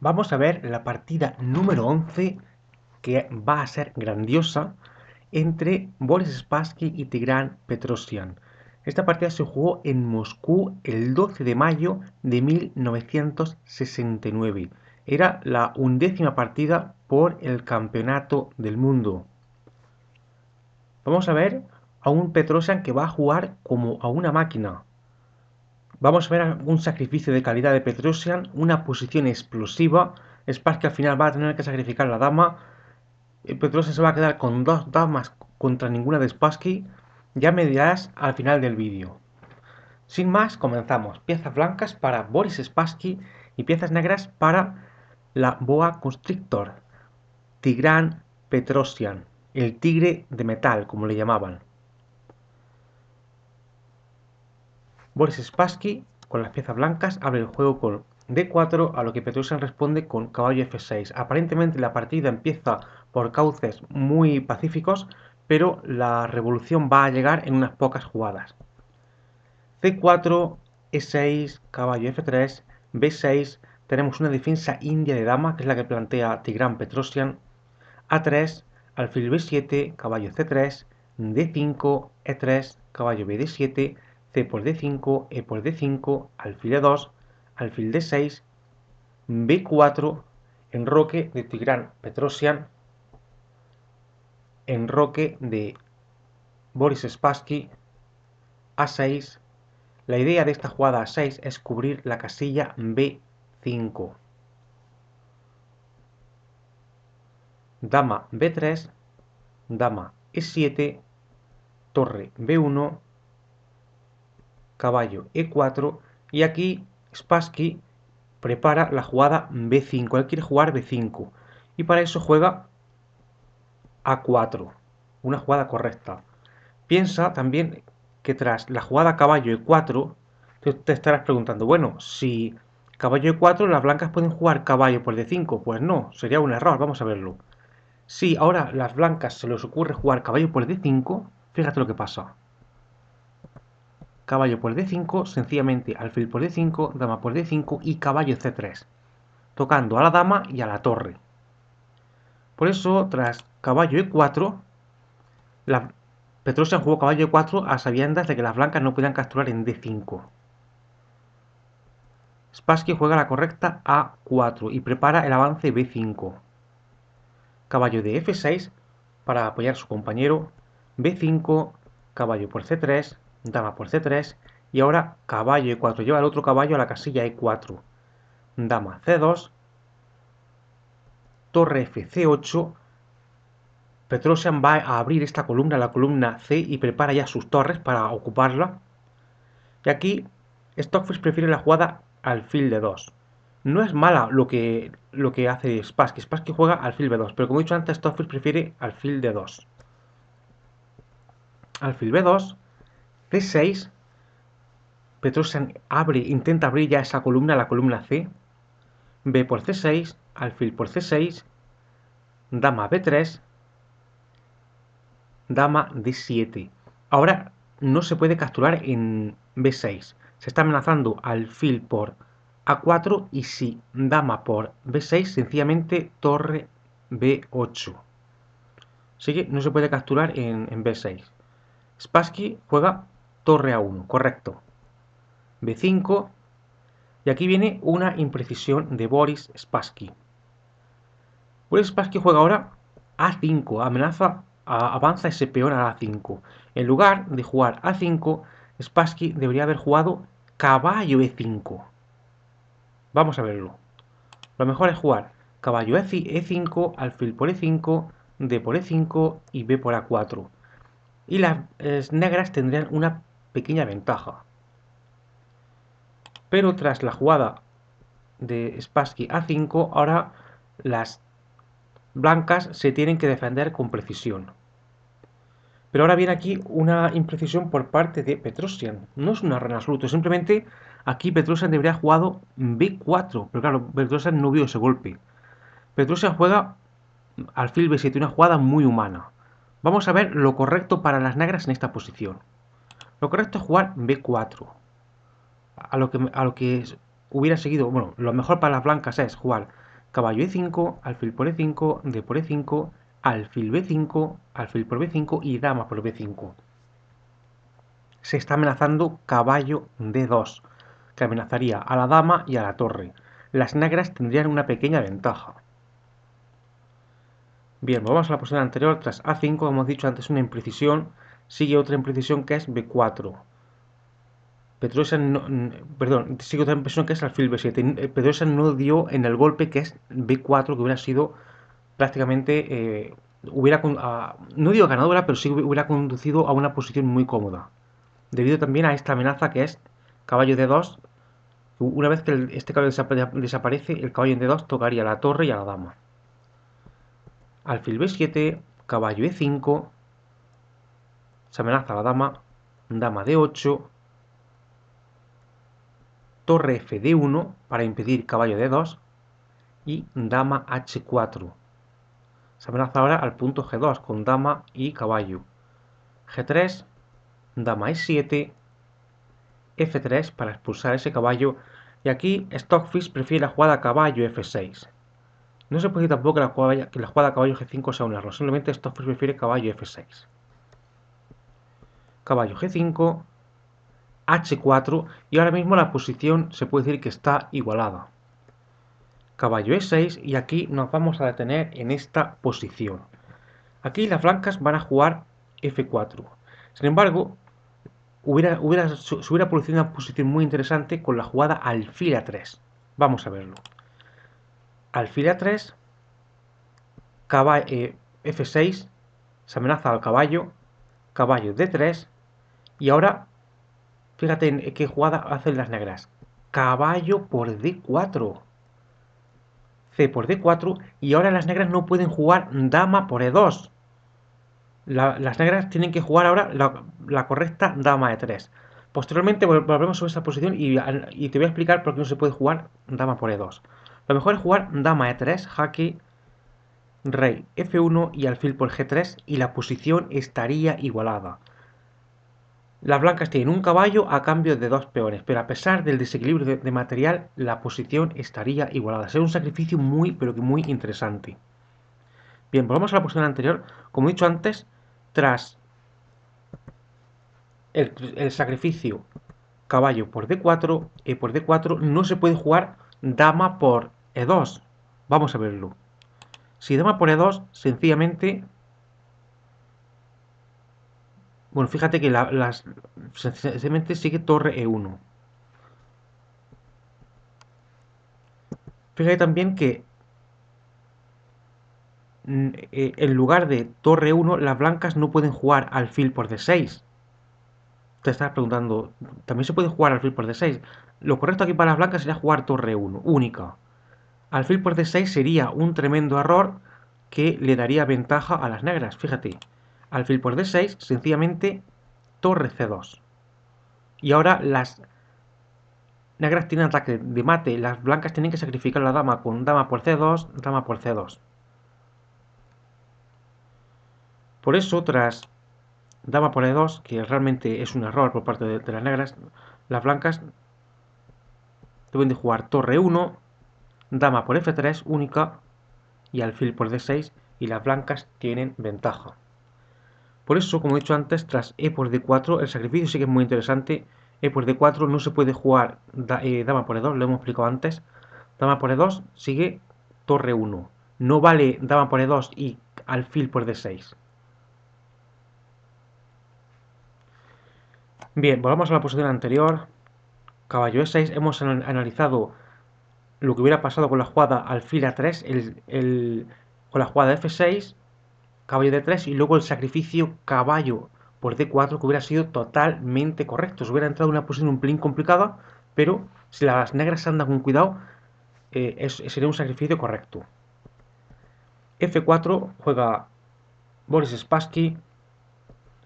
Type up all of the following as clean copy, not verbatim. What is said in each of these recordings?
Vamos a ver la partida número 11 que va a ser grandiosa entre Boris Spassky y Tigran Petrosian. Esta partida se jugó en Moscú el 12 de mayo de 1969. Era la 11ª partida por el Campeonato del Mundo. Vamos a ver a un Petrosian que va a jugar como a una máquina. Vamos a ver un sacrificio de calidad de Petrosian, una posición explosiva. Spassky al final va a tener que sacrificar la dama. Petrosian se va a quedar con dos damas contra ninguna de Spassky. Ya me dirás al final del vídeo. Sin más, comenzamos. Piezas blancas para Boris Spassky y piezas negras para la Boa Constrictor. Tigran Petrosian, el tigre de metal, como le llamaban. Boris Spassky, con las piezas blancas, abre el juego con D4, a lo que Petrosian responde con caballo F6. Aparentemente la partida empieza por cauces muy pacíficos, pero la revolución va a llegar en unas pocas jugadas. C4, E6, caballo F3, B6, tenemos una defensa india de dama, que es la que plantea Tigran Petrosian. A3, alfil B7, caballo C3, D5, E3, caballo BD7, C por D5, E por D5, alfil E2, alfil D6, B4, enroque de Tigran Petrosian, enroque de Boris Spassky, A6. La idea de esta jugada A6 es cubrir la casilla B5. Dama B3, dama E7, torre B1, caballo E4 y aquí Spassky prepara la jugada B5. Él quiere jugar B5 y para eso juega A4, una jugada correcta. Piensa también que tras la jugada caballo E4 te estarás preguntando, bueno, si caballo E4 las blancas pueden jugar caballo por D5, pues no, sería un error, vamos a verlo. Si ahora las blancas se les ocurre jugar caballo por D5, fíjate lo que pasa. Caballo por D5, sencillamente alfil por D5, dama por D5 y caballo C3, tocando a la dama y a la torre. Por eso, tras caballo E4, la Petrosian jugó caballo E4 a sabiendas de que las blancas no podían capturar en D5. Spassky juega la correcta A4 y prepara el avance B5. Caballo de F6 para apoyar a su compañero, B5, caballo por C3, dama por C3 y ahora caballo E4, lleva el otro caballo a la casilla E4, dama C2, torre FC8, Petrosian va a abrir esta columna, la columna C, y prepara ya sus torres para ocuparla. Y aquí Stockfish prefiere la jugada alfil de 2. No es mala lo que hace Spassky. Spassky juega alfil B2, pero como he dicho antes, Stockfish prefiere alfil de 2. Alfil B2, C6, Petrosian intenta abrir ya esa columna, la columna C, B por C6, alfil por C6, dama B3, dama D7. Ahora no se puede capturar en B6. Se está amenazando alfil por A4 y si dama por B6, sencillamente torre B8. Así que no se puede capturar en B6. Spassky juega torre A1, correcto. B5 y aquí viene una imprecisión de Boris Spassky. Boris Spassky juega ahora A5, avanza ese peón a A5. En lugar de jugar A5, Spassky debería haber jugado caballo E5. Vamos a verlo. Lo mejor es jugar caballo E5, alfil por E5, D por E5 y B por A4. Y las negras tendrían una pequeña ventaja. Pero tras la jugada de Spassky A5, ahora las blancas se tienen que defender con precisión. Pero ahora viene aquí una imprecisión por parte de Petrosian. No es un error en absoluto, simplemente aquí Petrosian debería haber jugado B4, pero claro, Petrosian no vio ese golpe. Petrosian juega alfil B7, una jugada muy humana. Vamos a ver lo correcto para las negras en esta posición. Lo correcto es jugar B4. A lo que hubiera seguido, bueno, lo mejor para las blancas es jugar caballo E5, alfil por E5, D por E5, alfil B5, alfil por B5 y dama por B5. Se está amenazando caballo D2, que amenazaría a la dama y a la torre. Las negras tendrían una pequeña ventaja. Bien, volvamos a la posición anterior. Tras A5, como hemos dicho antes, una imprecisión. Sigue otra imprecisión que es B4. Pedrosa no, perdón, sigue otra impresión que es alfil B7. Pedrosa no dio en el golpe que es B4, que hubiera sido prácticamente, no digo ganadora, pero sí hubiera conducido a una posición muy cómoda. Debido también a esta amenaza que es caballo D2. Una vez que este caballo desaparece, el caballo en D2 tocaría a la torre y a la dama. Alfil B7, caballo E5, se amenaza a la dama, dama D8, torre F D1 para impedir caballo D2 y dama H4. Se amenaza ahora al punto G2 con dama y caballo. G3, dama E7, F3 para expulsar ese caballo. Y aquí Stockfish prefiere la jugada caballo F6. No se puede decir tampoco que la jugada caballo G5 sea un error. Simplemente Stockfish prefiere caballo F6. Caballo G5, H4 y ahora mismo la posición se puede decir que está igualada. Caballo E6 y aquí nos vamos a detener en esta posición. Aquí las blancas van a jugar F4. Sin embargo, se hubiera producido una posición muy interesante con la jugada alfil A3. Vamos a verlo. Alfil A3, F6, se amenaza al caballo, caballo D3 y ahora fíjate en qué jugada hacen las negras. Caballo por D4. C por D4 y ahora las negras no pueden jugar dama por E2. Las negras tienen que jugar ahora la correcta dama E3. Posteriormente volvemos sobre esta posición y te voy a explicar por qué no se puede jugar dama por E2. Lo mejor es jugar dama E3, jaque, rey F1 y alfil por G3 y la posición estaría igualada. Las blancas tienen un caballo a cambio de 2 peones, pero a pesar del desequilibrio de material, la posición estaría igualada. Sería un sacrificio muy, pero que muy interesante. Bien, volvamos a la posición anterior. Como he dicho antes, tras el sacrificio caballo por D4, E por D4, no se puede jugar dama por E2. Vamos a verlo. Si dama por E2, sencillamente... Bueno, fíjate que sencillamente sigue torre E1. Fíjate también que en lugar de torre 1, las blancas no pueden jugar alfil por D6. Te estás preguntando, ¿también se puede jugar alfil por D6? Lo correcto aquí para las blancas sería jugar torre 1, única. Alfil por D6 sería un tremendo error que le daría ventaja a las negras. Fíjate, alfil por D6, sencillamente torre C2. Y ahora las negras tienen ataque de mate, las blancas tienen que sacrificar a la dama con dama por C2, dama por C2. Por eso, tras dama por E2, que realmente es un error por parte de las negras, las blancas deben de jugar torre 1, dama por F3 única y alfil por D6 y las blancas tienen ventaja. Por eso, como he dicho antes, tras E por D4 el sacrificio sí que es muy interesante. E por D4 no se puede jugar dama por E2, lo hemos explicado antes. Dama por E2 sigue torre 1. No vale dama por E2 y alfil por D6. Bien, volvamos a la posición anterior. Caballo E6, hemos analizado lo que hubiera pasado con la jugada alfil A3, con la jugada F6, caballo D3 y luego el sacrificio caballo por D4 que hubiera sido totalmente correcto. Se hubiera entrado en una posición un pelín complicada, pero si las negras andan con cuidado, sería un sacrificio correcto. F4 juega Boris Spassky,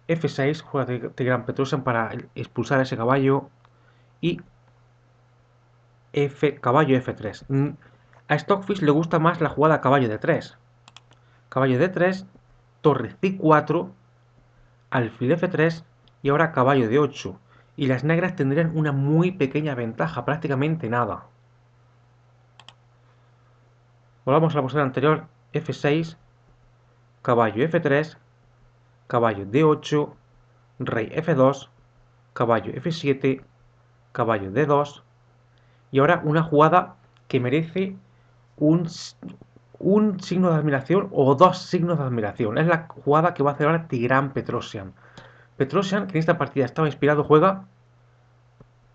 F6 juega Tigran Petrosyan para expulsar a ese caballo y caballo F3. A Stockfish le gusta más la jugada caballo D3. Caballo D3, torre C4, alfil F3 y ahora caballo D8. Y las negras tendrían una muy pequeña ventaja, prácticamente nada. Volvamos a la posición anterior, F6, caballo F3, caballo D8, rey F2, caballo F7, caballo D2. Y ahora una jugada que merece un, un signo de admiración o dos signos de admiración. Es la jugada que va a hacer ahora Tigran Petrosian. Petrosian, que en esta partida estaba inspirado, juega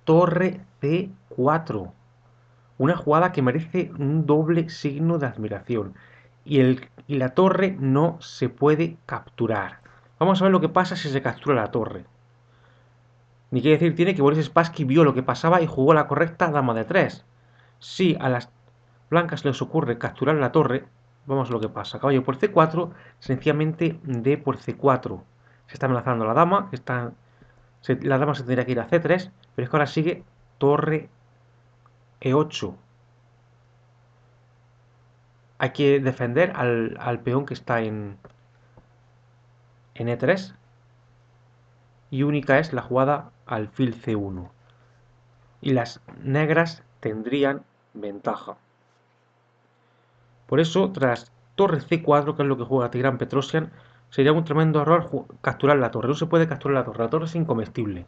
torre C4. Una jugada que merece un doble signo de admiración. Y la torre no se puede capturar. Vamos a ver lo que pasa si se captura la torre. Ni quiere decir tiene que Boris Spassky vio lo que pasaba y jugó la correcta dama de 3. Si a las blancas les ocurre capturar la torre, vamos a lo que pasa. Caballo por C4, sencillamente D por C4. Se está amenazando la dama, la dama se tendría que ir a C3, pero es que ahora sigue torre E8. Hay que defender al peón que está en E3 y única es la jugada alfil C1. Y las negras tendrían ventaja. Por eso, tras torre C4, que es lo que juega Tigran Petrosian, sería un tremendo error capturar la torre. No se puede capturar la torre es incomestible.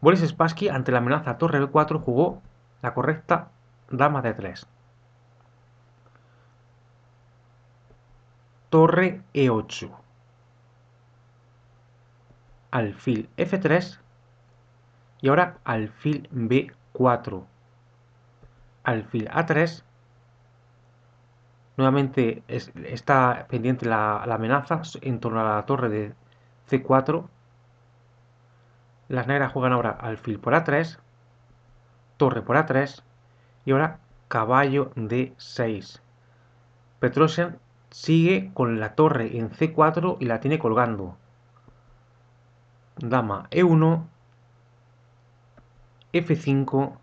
Boris Spassky, ante la amenaza torre B4, jugó la correcta dama de 3. Torre E8. Alfil F3. Y ahora alfil B4. Alfil A3. Nuevamente está pendiente la amenaza en torno a la torre de C4. Las negras juegan ahora alfil por A3, torre por A3 y ahora caballo D6. Petrosian sigue con la torre en C4 y la tiene colgando. Dama E1, F5,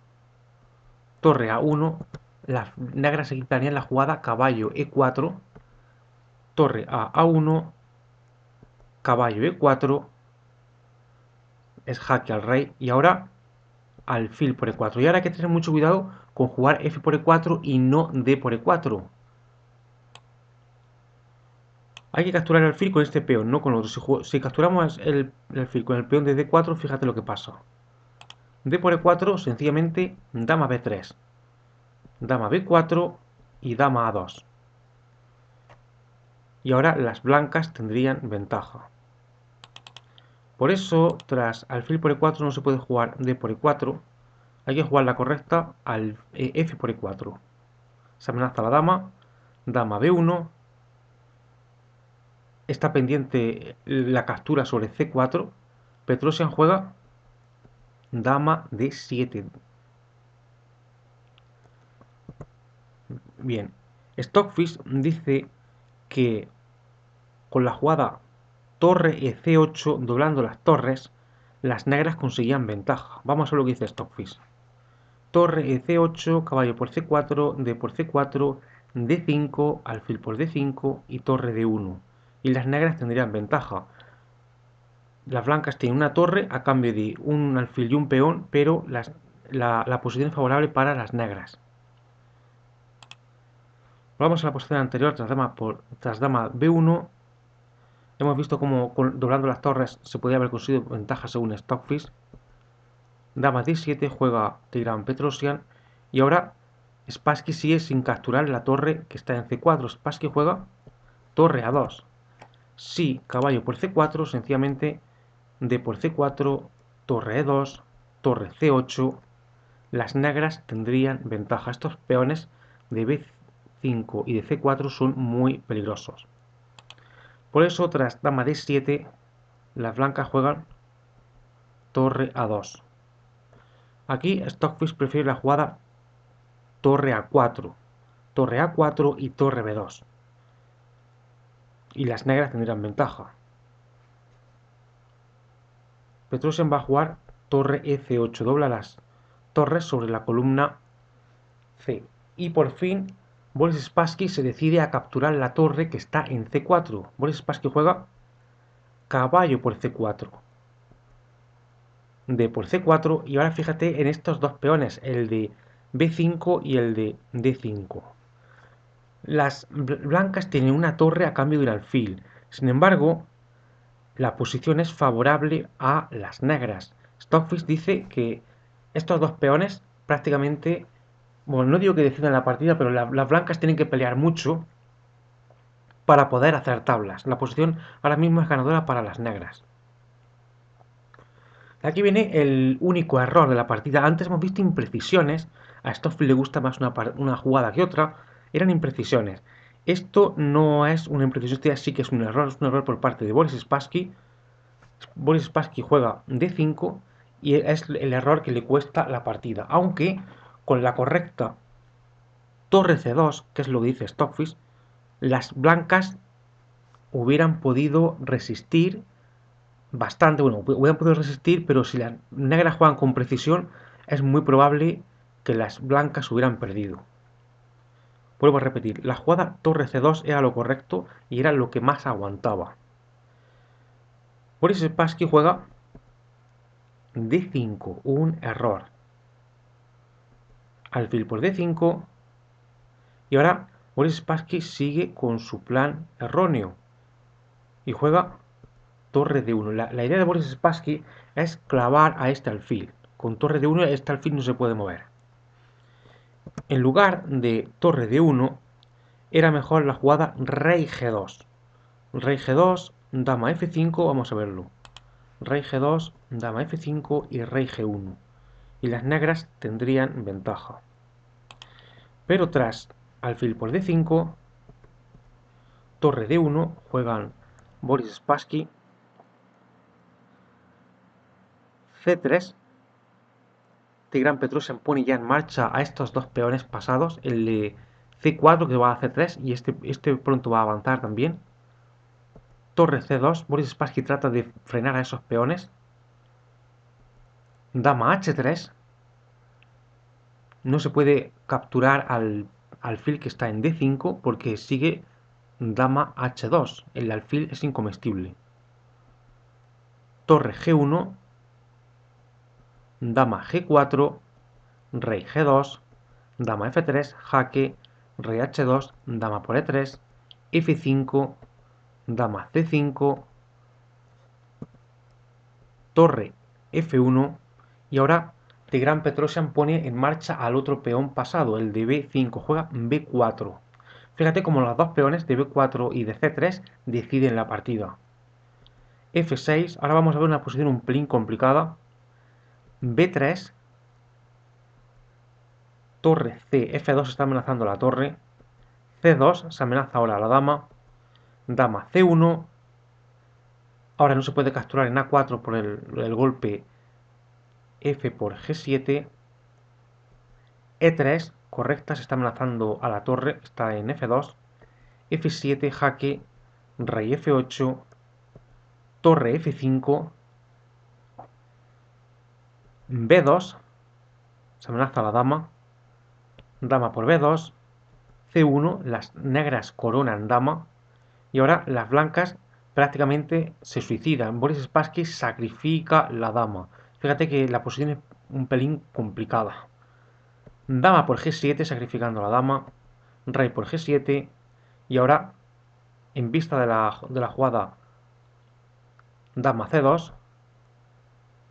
torre A1. Las negras aquí planean la jugada caballo E4, torre a A1, caballo E4, es jaque al rey y ahora alfil por E4. Y ahora hay que tener mucho cuidado con jugar F por E4 y no D por E4. Hay que capturar el alfil con este peón, no con otro. Si capturamos el alfil con el peón de D4, fíjate lo que pasa. D por E4, sencillamente dama B3, dama B4 y dama A2. Y ahora las blancas tendrían ventaja. Por eso, tras alfil por E4 no se puede jugar D por E4. Hay que jugar la correcta al F por E4. Se amenaza la dama, dama B1. Está pendiente la captura sobre C4. Petrosian juega dama D7. Bien, Stockfish dice que con la jugada torre e C8 doblando las torres, las negras conseguían ventaja. Vamos a ver lo que dice Stockfish. Torre e C8, caballo por C4, D por C4, D5, alfil por D5 y torre D1. Y las negras tendrían ventaja. Las blancas tienen una torre a cambio de un alfil y un peón, pero la posición es favorable para las negras. Vamos a la posición anterior tras dama B1. Hemos visto cómo doblando las torres se podía haber conseguido ventaja según Stockfish. Dama D7 juega Tigran Petrosian. Y ahora Spassky sigue sin capturar la torre que está en C4. Spassky juega torre A2. Si caballo por C4, sencillamente D por C4, torre E2, torre C8. Las negras tendrían ventaja. Estos peones de B5 y de C4 son muy peligrosos. Por eso, tras dama D7, las blancas juegan torre A2. Aquí Stockfish prefiere la jugada torre A4, torre A4 y torre B2. Y las negras tendrían ventaja. Petrosian va a jugar torre EC8, dobla las torres sobre la columna C. Y por fin, Boris Spassky se decide a capturar la torre que está en C4. Boris Spassky juega caballo por C4, D por C4 y ahora fíjate en estos dos peones, el de B5 y el de D5. Las blancas tienen una torre a cambio de un alfil. Sin embargo, la posición es favorable a las negras. Stockfish dice que estos dos peones prácticamente, bueno, no digo que decidan la partida, pero las blancas tienen que pelear mucho para poder hacer tablas. La posición ahora mismo es ganadora para las negras. Aquí viene el único error de la partida. Antes hemos visto imprecisiones. A Stockfish le gusta más una jugada que otra. Eran imprecisiones. Esto no es una imprecisión, esto sí que es un error por parte de Boris Spassky. Boris Spassky juega D5 y es el error que le cuesta la partida. Aunque con la correcta torre C2, que es lo que dice Stockfish, las blancas hubieran podido resistir bastante, bueno, hubieran podido resistir, pero si las negras juegan con precisión, es muy probable que las blancas hubieran perdido. Vuelvo a repetir, la jugada torre C2 era lo correcto y era lo que más aguantaba. Boris Spassky juega D5, un error. Alfil por D5 y ahora Boris Spassky sigue con su plan erróneo y juega torre D1. La idea de Boris Spassky es clavar a este alfil. Con torre D1 este alfil no se puede mover. En lugar de torre D1 era mejor la jugada rey G2. Rey G2, dama F5, vamos a verlo. Rey G2, dama F5 y rey G1. Y las negras tendrían ventaja. Pero tras alfil por D5, torre D1, juegan Boris Spassky, C3, Tigran Petrosian pone ya en marcha a estos dos peones pasados, el de C4 que va a C3 y este pronto va a avanzar también. Torre C2, Boris Spassky trata de frenar a esos peones. Dama H3, no se puede capturar al alfil que está en D5 porque sigue dama H2, el alfil es incomestible. Torre G1, dama G4, rey G2, dama F3, jaque, rey H2, dama por E3, F5, dama C5, torre F1 y ahora Tigran Petrosian pone en marcha al otro peón pasado, el de B5, juega B4. Fíjate como los dos peones de B4 y de C3 deciden la partida. F6, ahora vamos a ver una posición un pelín complicada. B3, torre C, F2 está amenazando la torre. C2 se amenaza ahora la dama. Dama C1. Ahora no se puede capturar en A4 por el golpe F por G7. E3, correcta, se está amenazando a la torre, está en F2. F7, jaque, rey F8, torre F5, B2, se amenaza a la dama, dama por B2, C1, las negras coronan dama, y ahora las blancas prácticamente se suicidan. Boris Spassky sacrifica la dama. Fíjate que la posición es un pelín complicada. Dama por G7, sacrificando a la dama, rey por G7, y ahora, en vista de la jugada dama C2,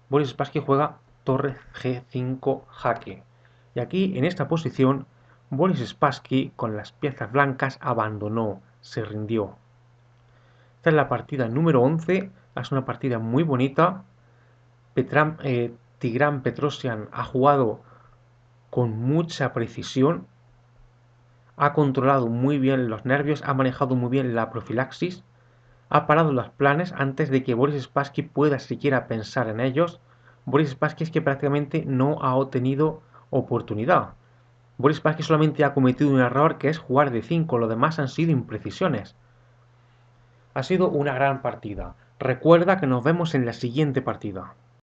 Boris Spassky juega torre G5 jaque. Y aquí, en esta posición, Boris Spassky, con las piezas blancas, abandonó, se rindió. Esta es la partida número 11, es una partida muy bonita. Tigran Petrosian ha jugado con mucha precisión, ha controlado muy bien los nervios, ha manejado muy bien la profilaxis, ha parado los planes antes de que Boris Spassky pueda siquiera pensar en ellos. Boris Spassky es que prácticamente no ha tenido oportunidad. Boris Spassky solamente ha cometido un error que es jugar de 5, lo demás han sido imprecisiones. Ha sido una gran partida. Recuerda que nos vemos en la siguiente partida.